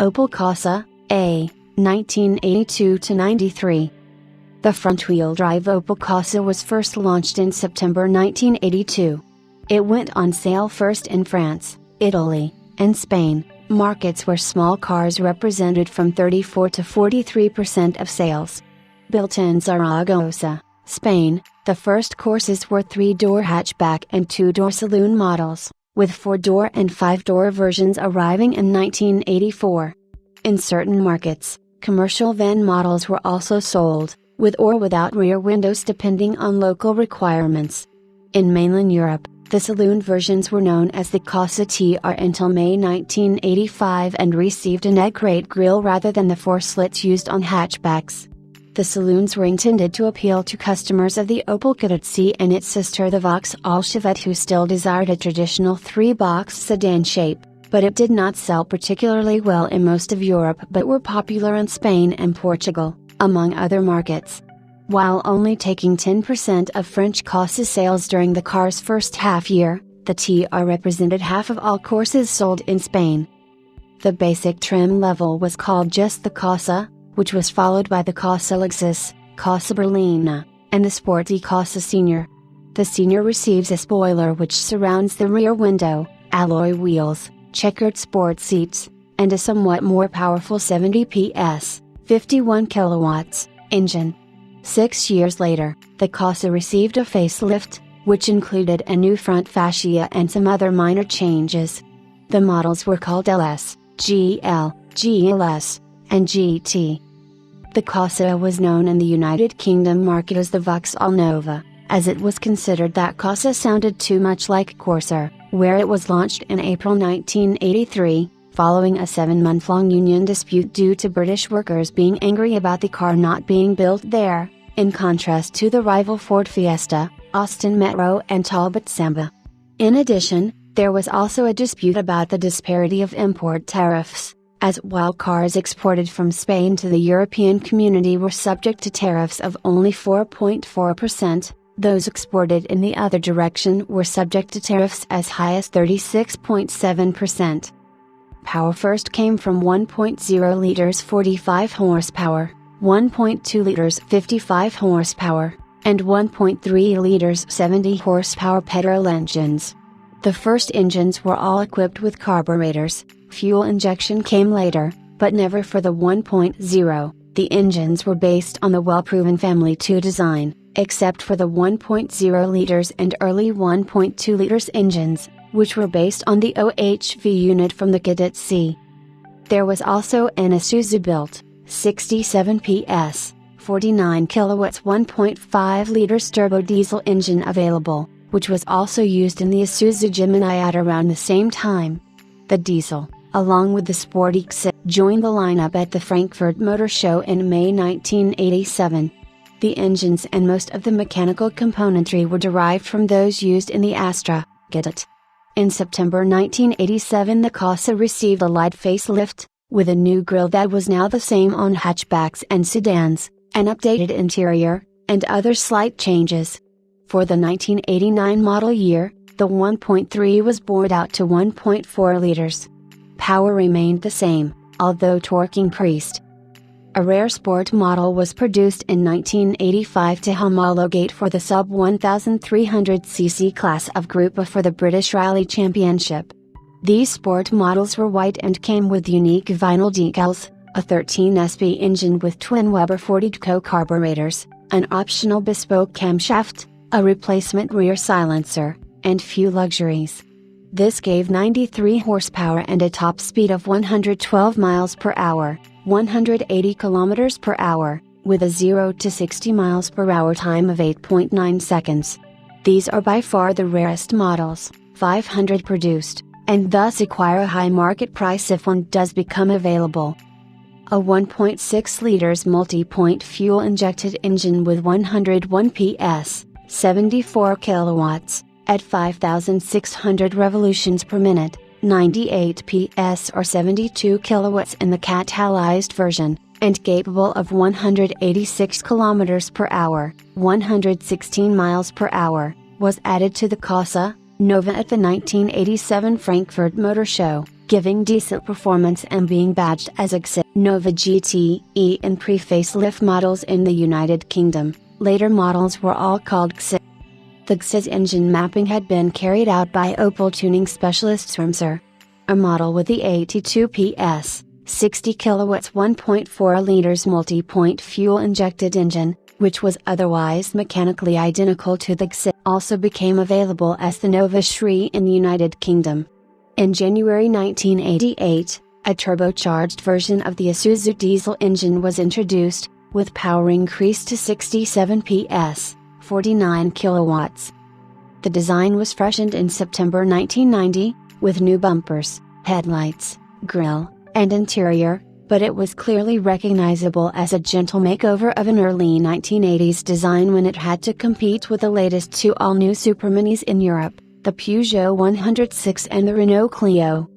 Opel Corsa A, 1982–93. The front-wheel drive Opel Corsa was first launched in September 1982. It went on sale first in France, Italy, and Spain, markets where small cars represented from 34 to 43% of sales. Built in Zaragoza, Spain, the first Corsas were 3-door hatchback and 2-door saloon models, with 4-door and 5-door versions arriving in 1984. In certain markets, commercial van models were also sold, with or without rear windows depending on local requirements. In mainland Europe, the saloon versions were known as the Corsa TR until May 1985 and received an egg-rate grille rather than the 4 slits used on hatchbacks. The saloons were intended to appeal to customers of the Opel Corsa C and its sister the Vauxhall Chevette who still desired a traditional 3-box sedan shape, but it did not sell particularly well in most of Europe but were popular in Spain and Portugal, among other markets. While only taking 10% of French Corsa sales during the car's first half-year, the TR represented half of all Corsas sold in Spain. The basic trim level was called just the Corsa, which was followed by the Corsa Lexus, Corsa Berlina, and the sporty Corsa Senior. The Senior receives a spoiler which surrounds the rear window, alloy wheels, checkered sport seats, and a somewhat more powerful 70 PS, 51 kilowatts, engine. 6 years later, the Corsa received a facelift, which included a new front fascia and some other minor changes. The models were called LS, GL, GLS, and GT. The Corsa was known in the United Kingdom market as the Vauxhall Nova, as it was considered that Corsa sounded too much like Corsair, where it was launched in April 1983, following a 7-month-long union dispute due to British workers being angry about the car not being built there, in contrast to the rival Ford Fiesta, Austin Metro and Talbot Samba. In addition, there was also a dispute about the disparity of import tariffs, as while cars exported from Spain to the European community were subject to tariffs of only 4.4%, those exported in the other direction were subject to tariffs as high as 36.7%. Power first came from 1.0 liters 45 horsepower, 1.2 liters 55 horsepower, and 1.3 liters 70 horsepower petrol engines. The first engines were all equipped with carburetors. Fuel injection came later, but never for the 1.0. The engines were based on the well-proven Family 2 design, except for the 1.0 liters and early 1.2 liters engines, which were based on the OHV unit from the Cadet C. There was also an Isuzu-built, 67 PS, 49 kilowatts 1.5 liters turbo diesel engine available, which was also used in the Isuzu Gemini at around the same time. The diesel, along with the sporty X, joined the lineup at the Frankfurt Motor Show in May 1987. The engines and most of the mechanical componentry were derived from those used in the Astra, Cadet. In September 1987 the Corsa received a light facelift, with a new grille that was now the same on hatchbacks and sedans, an updated interior, and other slight changes. For the 1989 model year, the 1.3 was bored out to 1.4 liters. Power remained the same, although torque increased. A rare sport model was produced in 1985 to homologate for the sub-1300cc class of Group A for the British Rally Championship. These sport models were white and came with unique vinyl decals, a 13SP engine with twin Weber 40 carburetors, an optional bespoke camshaft, a replacement rear silencer, and few luxuries. This gave 93 horsepower and a top speed of 112 miles per hour, 180 kilometers per hour, with a 0 to 60 miles per hour time of 8.9 seconds. These are by far the rarest models, 500 produced, and thus acquire a high market price if one does become available. A 1.6 liters multi-point fuel-injected engine with 101 PS, 74 kilowatts, at 5,600 revolutions per minute, 98 PS or 72 kilowatts in the catalyzed version, and capable of 186 kilometers per hour, 116 miles per hour, was added to the Corsa Nova at the 1987 Frankfurt Motor Show, giving decent performance and being badged as a XI. Nova GT-E and pre-facelift models in the United Kingdom, later models were all called XI. The XI's engine mapping had been carried out by Opel tuning specialists from SIR. A model with the 82 PS, 60 kilowatts 1.4 liters multi-point fuel-injected engine, which was otherwise mechanically identical to the XI, also became available as the Nova Shri in the United Kingdom. In January 1988, a turbocharged version of the Isuzu diesel engine was introduced, with power increased to 67 PS, 49 kilowatts. The design was freshened in September 1990, with new bumpers, headlights, grille, and interior, but it was clearly recognizable as a gentle makeover of an early 1980s design when it had to compete with the latest two all-new superminis in Europe, the Peugeot 106 and the Renault Clio.